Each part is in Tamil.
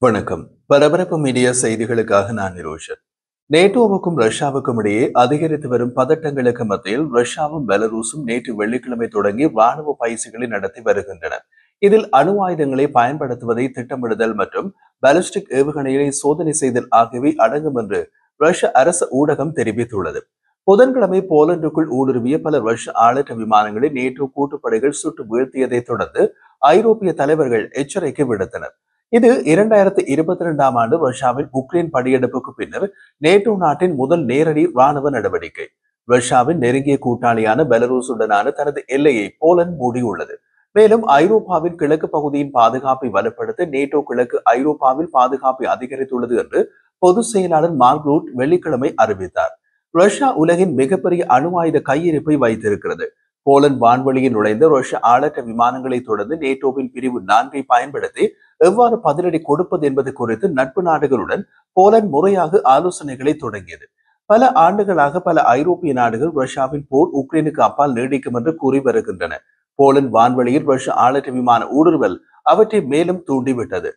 வணக்கம். பரபரப்பு மீடியா செய்திகளுக்காக நான் நிரோஷன். நேட்டோவுக்கும் ரஷ்யாவுக்கும் இடையே அதிகரித்து வரும் பதட்டங்களுக்கு மத்தியில் ரஷ்யாவும் பெலரூசும் நேற்று வெள்ளிக்கிழமை தொடங்கி ராணுவ பயிற்சிகளை நடத்தி வருகின்றன. இதில் அணு ஆயுதங்களை பயன்படுத்துவதை திட்டமிடுதல் மற்றும் பாலிஸ்டிக் ஏவுகணைகளை சோதனை செய்தல் ஆகியவை அடங்கும் என்று ரஷ்ய அரசு ஊடகம் தெரிவித்துள்ளது. புதன்கிழமை போலந்துக்குள் ஊடுருவிய பல ரஷ்ய ஆளற்ற விமானங்களை நேட்டோ கூட்டுப்படைகள் சுட்டு வீழ்த்தியதை தொடர்ந்து ஐரோப்பிய தலைவர்கள் எச்சரிக்கை விடுத்தனர். இது 2022ஆம் ஆண்டு ரஷ்யாவின் உக்ரைன் படையெடுப்புக்கு பின்னர் நேட்டோ நாட்டின் முதல் நேரடி ராணுவ நடவடிக்கை. ரஷ்யாவின் நெருங்கிய கூட்டாளியான பெலரூசுடனான தனது எல்லையை போலந்து மூடியுள்ளது. மேலும் ஐரோப்பாவின் கிழக்கு பகுதியின் பாதுகாப்பை வலுப்படுத்த நேட்டோ கிழக்கு ஐரோப்பாவில் பாதுகாப்பை அதிகரித்துள்ளது என்று பொதுச் செயலாளர் மார்க் ரூட் வெள்ளிக்கிழமை அறிவித்தார். ரஷ்யா உலகின் மிகப்பெரிய அணு ஆயுத கையிருப்பை வைத்திருக்கிறது. போலந்து வான்வெளியில் நுழைந்த ரஷ்ய ஆளற்ற விமானங்களை தொடர்ந்து நேட்டோவின் பிரிவு 4ஐ பயன்படுத்தி எவ்வாறு பதிலடி கொடுப்பது என்பது குறித்து நட்பு நாடுகளுடன் போலந்து முறையாக ஆலோசனைகளை தொடங்கியது. பல ஆண்டுகளாக பல ஐரோப்பிய நாடுகள் ரஷ்யாவின் போர் உக்ரைனுக்கு அப்பால் நீடிக்கும் என்று கூறி வருகின்றன. போலந்து வான்வெளியில் ரஷ்ய ஆளற்ற விமான ஊடுருவல் அவற்றை மேலும் தூண்டிவிட்டது.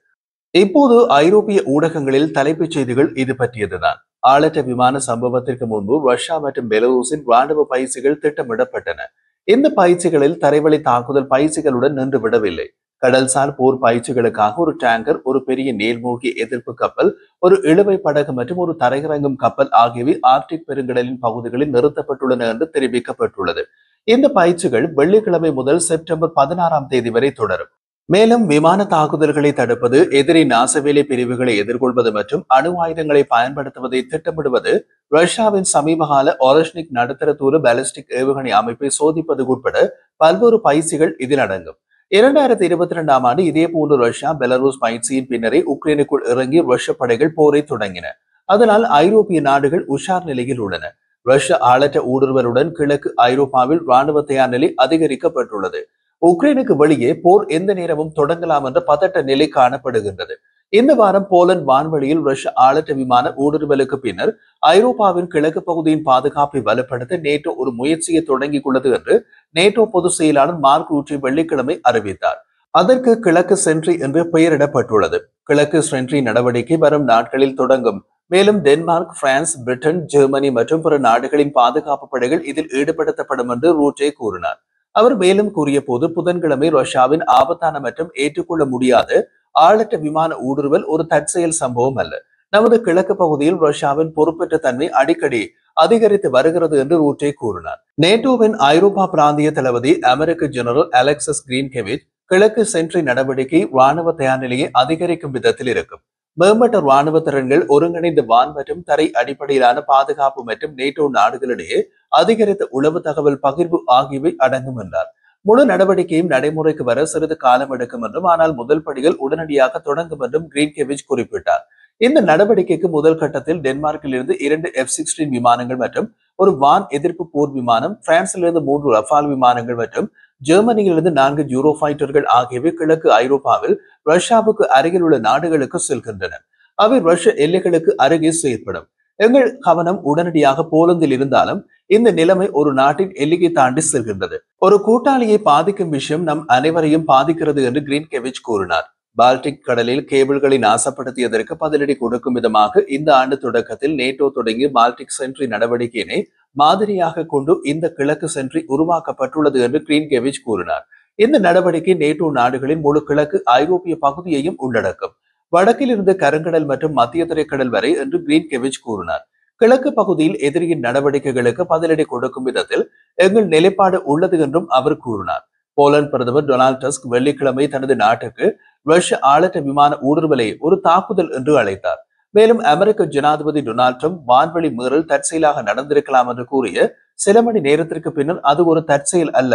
இப்போது ஐரோப்பிய ஊடகங்களில் தலைப்புச் செய்திகள் இது பற்றியதுதான். ஆளற்ற விமான சம்பவத்திற்கு முன்பு ரஷ்யா மற்றும் பெலரூசின் ராணுவ பயிற்சிகள் திட்டமிடப்பட்டன. இந்த பயிற்சிகளில் தரைவழி தாக்குதல் பயிற்சிகளுடன் நின்று விடவில்லை. கடல்சார் போர் பயிற்சிகளுக்காக ஒரு டேங்கர், ஒரு பெரிய நீர்மூழ்கி எதிர்ப்பு கப்பல், ஒரு இழுவை படகு மற்றும் ஒரு தரையிறங்கும் கப்பல் ஆகியவை ஆர்டிக் பெருங்கடலின் பகுதிகளில் நிறுத்தப்பட்டுள்ளன என்று தெரிவிக்கப்பட்டுள்ளது. இந்த பயிற்சிகள் வெள்ளிக்கிழமை முதல் செப்டம்பர் 16ஆம் தேதி வரை தொடரும். மேலும் விமான தாக்குதல்களை தடுப்பது, எதிரி நாசவேலி பிரிவுகளை எதிர்கொள்வது மற்றும் அணு ஆயுதங்களை பயன்படுத்துவதை திட்டமிடுவது, ரஷ்யாவின் சமீபகால ஒரஷ்னிக் நடுத்தர தூர பாலிஸ்டிக் ஏவுகணை அமைப்பை சோதிப்பது உட்பட பல்வேறு பயிற்சிகள் இதில் அடங்கும். 2022ஆம் ஆண்டு இதேபோன்று ரஷ்யா பெலரூஸ் பயிற்சியின் பின்னரே உக்ரைனுக்குள் இறங்கி ரஷ்ய படைகள் போரை தொடங்கின. அதனால் ஐரோப்பிய நாடுகள் உஷார் நிலையில் உள்ளன. ரஷ்ய ஆளற்ற ஊடுருவலுடன் கிழக்கு ஐரோப்பாவில் ராணுவ தயார் நிலை அதிகரிக்கப்பட்டுள்ளது. உக்ரைனுக்கு வெளியே போர் எந்த நேரமும் தொடங்கலாம் என்ற பதட்ட நிலை காணப்படுகின்றது. இந்த வாரம் போலந்து வான்வெளியில் ரஷ்ய ஆளற்ற விமான ஊடுருவலுக்கு பின்னர் ஐரோப்பாவின் கிழக்கு பகுதியின் பாதுகாப்பை வலுப்படுத்த நேட்டோ ஒரு முயற்சியை தொடங்கிக் உள்ளது என்று நேட்டோ பொதுச் செயலாளர் மார்க் ரூட் வெள்ளிக்கிழமை அறிவித்தார். அதற்கு கிழக்கு சென்ட்ரி என்று பெயரிடப்பட்டுள்ளது. கிழக்கு சென்ட்ரி நடவடிக்கை வரும் நாட்களில் தொடங்கும். மேலும் டென்மார்க், பிரான்ஸ், பிரிட்டன், ஜெர்மனி மற்றும் பிற நாடுகளின் பாதுகாப்பு படைகள் இதில் ஈடுபடுத்தப்படும் என்று ரூட்டே கூறினார். அவர் மேலும் கூறிய போது, புதன்கிழமை ரஷ்யாவின் ஆபத்தான மற்றும் ஏற்றுக்கொள்ள முடியாத ஆளற்ற விமான ஊடுருவல் ஒரு தற்செயல் சம்பவம் அல்ல. நமது கிழக்கு பகுதியில் ரஷ்யாவின் பொறுப்பற்ற தன்மை அடிக்கடி அதிகரித்து வருகிறது என்று ரூட்டே கூறினார். நேட்டோவின் ஐரோப்பா பிராந்திய தளபதி அமெரிக்க ஜெனரல் அலெக்சஸ் கிரீன்கெவிச், கிழக்கு சென்ட்ரி நடவடிக்கை ராணுவ தயார் நிலையை அதிகரிக்கும் விதத்தில் இருக்கும். மேம்பட்ட ராணுவ திறன்கள், ஒருங்கிணைந்த வான் மற்றும் தரை அடிப்படையிலான பாதுகாப்பு மற்றும் நேட்டோ நாடுகளிடையே அதிகரித்த உளவு தகவல் பகிர்வு ஆகியவை அடங்கும் என்றார். முழு நடவடிக்கையும் நடைமுறைக்கு வர சிறிது காலம் எடுக்கும் என்றும், ஆனால் முதல் படிகள் உடனடியாக தொடங்கும் என்றும் கிரீன்கெவிச் குறிப்பிட்டார். இந்த நடவடிக்கைக்கு முதல் கட்டத்தில் டென்மார்க்கில் இருந்து 2 F-16 விமானங்கள் மற்றும் ஒரு வான் எதிர்ப்பு போர் விமானம், பிரான்சிலிருந்து 3 ரஃபால் விமானங்கள் மற்றும் ஜெர்மனியிலிருந்து 4 ஜூரோ ஃபைட்டர்கள் ஆகியவை கிழக்கு ஐரோப்பாவில் ரஷ்யாவுக்கு அருகில் உள்ள நாடுகளுக்கு செல்கின்றன. அவை ரஷ்ய எல்லைகளுக்கு அருகே செயற்படும். எங்கள் கவனம் உடனடியாக போலந்தில் இருந்தாலும் இந்த நிலைமை ஒரு நாட்டின் எல்லையை தாண்டி செல்கின்றது. ஒரு கூட்டாளியை பாதிக்கும் விஷயம் நம் அனைவரையும் பாதிக்கிறது என்று கிரீன்கெவிச் கூறினார். பால்டிக் கடலில் கேபிள்களை நாசப்படுத்தியதற்கு பதிலடி கொடுக்கும் விதமாக இந்த ஆண்டு தொடக்கத்தில் நேட்டோ தொடங்கிய பால்டிக் சென்ட்ரி நடவடிக்கையினை மாதிரியாக கொண்டு இந்த கிழக்கு சென்ட்ரி உருவாக்கப்பட்டுள்ளது என்று கிரீன்கெவிச் கூறினார். இந்த நடவடிக்கை நேட்டோ நாடுகளின் முழு கிழக்கு ஐரோப்பிய பகுதியையும் உள்ளடக்கும். வடக்கில் இருந்து கருங்கடல் மற்றும் மத்திய திரைக்கடல் வரை என்று கிரீன்கெவிச் கூறினார். கிழக்கு பகுதியில் எதிரியின் நடவடிக்கைகளுக்கு பதிலடி கொடுக்கும் விதத்தில் எங்கள் நிலைப்பாடு உள்ளது என்றும் அவர் கூறினார். போலந்து பிரதமர் டொனால்ட் டஸ்க் வெள்ளிக்கிழமை தனது நாட்டுக்கு ரஷ்ய ஆளற்ற விமான ஊடுருவலை ஒரு தாக்குதல் என்று அழைத்தார். மேலும் அமெரிக்க ஜனாதிபதி டொனால்ட் ட்ரம்ப் வான்வெளி மீறல் தற்செயலாக நடந்திருக்கலாம் என்று கூறிய சில மணி நேரத்திற்கு பின்னர் அது ஒரு தற்செயல் அல்ல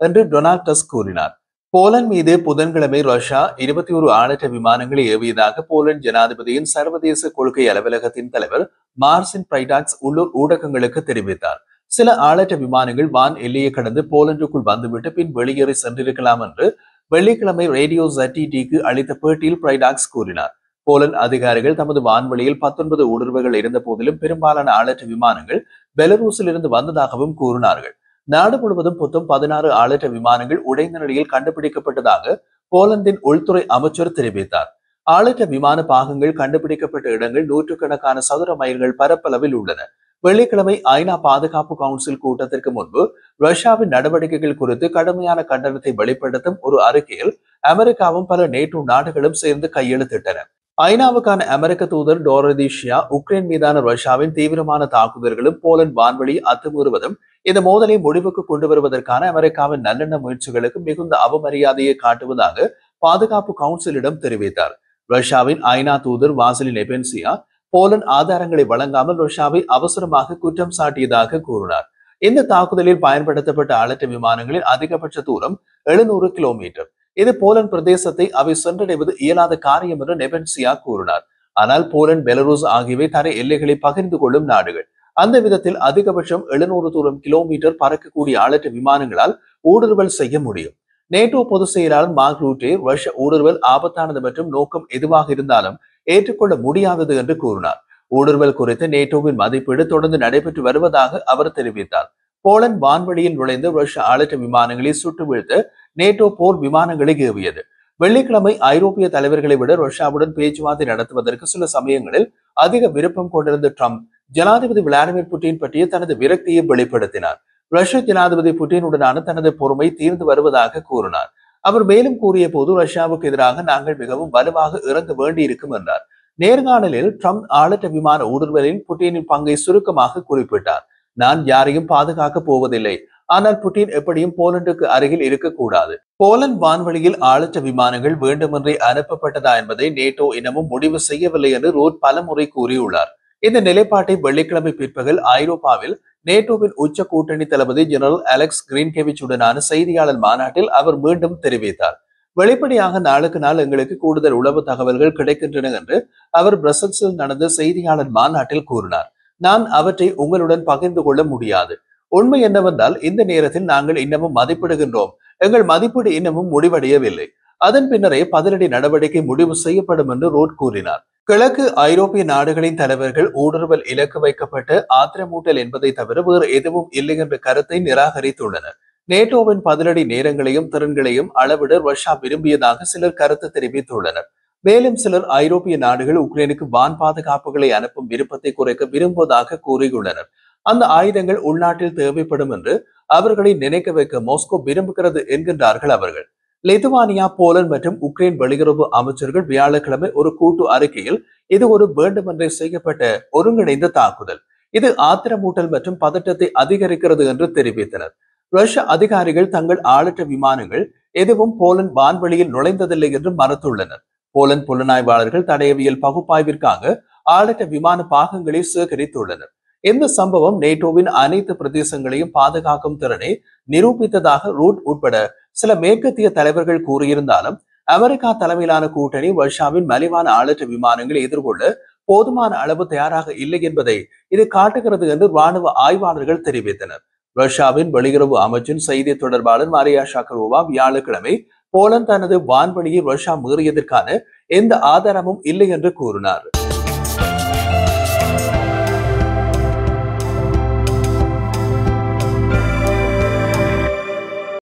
என்று டொனால்ட் டஸ்க் கூறினார். போலந்து மீது புதன்கிழமை ரஷ்யா 21 ஆளற்ற விமானங்களை ஏவியதாக போலந்து ஜனாதிபதியின் சர்வதேச கொள்கை அலுவலகத்தின் தலைவர் மார்சின் பிரைடாக்ஸ் உள்ளூர் ஊடகங்களுக்கு தெரிவித்தார். சில ஆளற்ற விமானங்கள் வான் எல்லையை கடந்து போலந்துக்குள் வந்துவிட்டு பின் வெளியேறி சென்றிருக்கலாம் என்று வெள்ளிக்கிழமை ரேடியோ ZTTக்கு அளித்த பேட்டியில் பிரைடாக்ஸ் கூறினார். போலந்து அதிகாரிகள் தமது வான்வெளியில் 19 ஊடுருவல்கள் இருந்த போதிலும் பெரும்பாலான ஆளற்ற விமானங்கள் பெலரூசில் இருந்து வந்ததாகவும் கூறினார்கள். நாடு முழுவதும் மொத்தம் 16 ஆளற்ற விமானங்கள் உடைந்த நிலையில் கண்டுபிடிக்கப்பட்டதாக போலந்தின் உள்துறை அமைச்சர் தெரிவித்தார். ஆளற்ற விமான பாகங்கள் கண்டுபிடிக்கப்பட்ட இடங்கள் நூற்றுக்கணக்கான சதுர மைல்கள் பரப்பளவில் உள்ளன. வெள்ளிக்கிழமை ஐநா பாதுகாப்பு கவுன்சில் கூட்டத்திற்கு முன்பு ரஷ்யாவின் நடவடிக்கைகள் குறித்து கடுமையான கண்டனத்தை வெளிப்படுத்தும் ஒரு அறிக்கையில் அமெரிக்காவும் பல நேட்டோ நாடுகளும் சேர்ந்து கையெழுத்திட்டன. ஐநாவுக்கான அமெரிக்க தூதர் டோரதிஷியா உக்ரைன் மீதான ரஷ்யாவின் தீவிரமான தாக்குதல்களும் போலந்து வான்வழி அத்துமீறுவதும் இந்த மோதலை முடிவுக்கு கொண்டு வருவதற்கான அமெரிக்காவின் நல்லெண்ண முயற்சிகளுக்கு மிகுந்த அவமரியாதையை காட்டுவதாக பாதுகாப்பு கவுன்சிலிடம் தெரிவித்தார். ரஷ்யாவின் ஐநா தூதர் வாசிலி நெபென்சியா போலந்து ஆதாரங்களை வழங்காமல் ரஷ்யாவை அவசரமாக குற்றம் சாட்டியதாக கூறினார். இந்த தாக்குதலில் பயன்படுத்தப்பட்ட ஆளற்ற விமானங்களின் அதிகபட்ச தூரம் 700 கிலோமீட்டர். இது போலந்து பிரதேசத்தை அவை சென்றடைவது இயலாத காரியம் என்று நெபென்சியா கூறினார். ஆனால் போலந்து, பெலரூஸ் ஆகியவை தரை எல்லைகளை பகிர்ந்து கொள்ளும் நாடுகள். அந்த விதத்தில் அதிகபட்சம் 700 கிலோமீட்டர் பறக்கக்கூடிய ஆளற்ற விமானங்களால் ஊடுருவல் செய்ய முடியும். நேட்டோ பொதுச் செயலாளர் மார்க் ரூட்டே ரஷ்ய ஊடுருவல் ஆபத்தானது மற்றும் நோக்கம் எதுவாக இருந்தாலும் ஏற்றுக்கொள்ள முடியாதது என்று கூறினார். ஊடுருவல் குறித்த நேட்டோவின் மதிப்பீடு தொடர்ந்து நடைபெற்று வருவதாக அவர் தெரிவித்தார். போலந்து வான்வழியில் நுழைந்து ரஷ்ய ஆளற்ற விமானங்களை சுட்டு வீழ்த்த நேட்டோ போர் விமானங்களை ஏவியது. வெள்ளிக்கிழமை ஐரோப்பிய தலைவர்களை விட ரஷ்யாவுடன் பேச்சுவார்த்தை நடத்துவதற்கு சில சமயங்களில் அதிக விருப்பம் கொண்டிருந்த ட்ரம்ப் ஜனாதிபதி விளாடிமிர் புட்டின் பற்றிய தனது விரக்தியை வெளிப்படுத்தினார். ரஷ்ய ஜனாதிபதி புட்டினுடனான தனது பொறுமை தீர்ந்து வருவதாக கூறினார். அவர் மேலும் கூறிய போது ரஷ்யாவுக்கு எதிராக நாங்கள் மிகவும் வலுவாக இறங்க வேண்டியிருக்கும் என்றார். நேர்காணலில் ட்ரம்ப் ஆளற்ற விமான ஊடுருவலில் புட்டினின் பங்கை சுருக்கமாக குறிப்பிட்டார். நான் யாரையும் பாதுகாக்க போவதில்லை, ஆனால் புட்டின் எப்படியும் போலந்துக்கு அருகில் இருக்கக்கூடாது. போலந்து வான்வழியில் ஆளற்ற விமானங்கள் வேண்டுமென்றே அனுப்பப்பட்டதா என்பதை நேட்டோ இன்னமும் முடிவு செய்யவில்லை என்று ரூட் பலமுறை கூறியுள்ளார். இந்த நிலைப்பாட்டை வெள்ளிக்கிழமை பிற்பகல் ஐரோப்பாவில் நேட்டோவின் உச்ச கூட்டணி தளபதி ஜெனரல் அலெக்ஸ் கிரீன்கேவிச் உடனான செய்தியாளர் மாநாட்டில் அவர் மீண்டும் தெரிவித்தார். வெளிப்படையாக நாளுக்கு நாள் எங்களுக்கு கூடுதல் உளவு தகவல்கள் கிடைக்கின்றன என்று அவர் பிரசல்ஸில் நடந்த செய்தியாளர் மாநாட்டில் கூறினார். நான் அவற்றை உங்களுடன் பகிர்ந்து கொள்ள முடியாது. உண்மை என்னவென்றால் இந்த நேரத்தில் நாங்கள் இன்னமும் மதிப்பிடுகின்றோம். எங்கள் மதிப்பீடு இன்னமும் முடிவடையவில்லை. அதன் பின்னரே பதிலடி நடவடிக்கை முடிவு செய்யப்படும் என்று ரோட் கூறினார். கிழக்கு ஐரோப்பிய நாடுகளின் தலைவர்கள் ஊடுருவல் இலக்கு வைக்கப்பட்ட ஆத்திரமூட்டல் என்பதை தவிர வேறு எதுவும் இல்லை என்ற கருத்தை நிராகரித்துள்ளனர். நேட்டோவின் பதிலடி நேரங்களையும் திறன்களையும் அளவிட ரஷ்யா விரும்பியதாக சிலர் கருத்து தெரிவித்துள்ளனர். மேலும் சிலர் ஐரோப்பிய நாடுகள் உக்ரைனுக்கு வான் பாதுகாப்புகளை அனுப்பும் விருப்பத்தை குறைக்க விரும்புவதாக கூறியுள்ளனர். அந்த ஆயுதங்கள் உள்நாட்டில் தேவைப்படும் என்று அவர்களை நினைக்க வைக்க மாஸ்கோ விரும்புகிறது என்கின்றார்கள் அவர்கள். லிதுவானியா, போலந்து மற்றும் உக்ரைன் வெளியுறவு அமைச்சர்கள் வியாழக்கிழமை ஒரு கூட்டு அறிக்கையில் இது ஒரு வேண்டுமென்றே செய்யப்பட்ட ஒருங்கிணைந்த தாக்குதல், இது ஆத்திரமூட்டல் மற்றும் பதட்டத்தை அதிகரிக்கிறது என்று தெரிவித்தனர். ரஷ்ய அதிகாரிகள் தங்கள் ஆளற்ற விமானங்கள் எதுவும் போலந்து வான்வெளியில் நுழைந்ததில்லை என்று மறுத்துள்ளனர். போலந்து புலனாய்வாளர்கள் தடயவியல் பகுப்பாய்விற்காக ஆளற்ற விமான பாகங்களை சேகரித்துள்ளனர். இந்த சம்பவம் நேட்டோவின் அனைத்து பிரதேசங்களையும் பாதுகாக்கும் திறனை நிரூபித்ததாக ரூட் உட்பட சில மேற்கத்திய தலைவர்கள் கூறியிருந்தாலும் அமெரிக்கா தலைமையிலான கூட்டணி ரஷ்யாவின் மலிவான ஆளற்ற விமானங்களை எதிர்கொள்ள போதுமான அளவு தயாராக இல்லை என்பதை இது காட்டுகிறது என்று ராணுவ ஆய்வாளர்கள் தெரிவித்தனர். ரஷ்யாவின் வெளியுறவு அமைச்சின் செய்தி தொடர்பாளர் மாரியா ஷாக்கரோவா வியாழக்கிழமை போலந்து தனது வான்வழியை ரஷ்யா மீறியதற்கான எந்த ஆதாரமும் இல்லை என்று கூறினார்.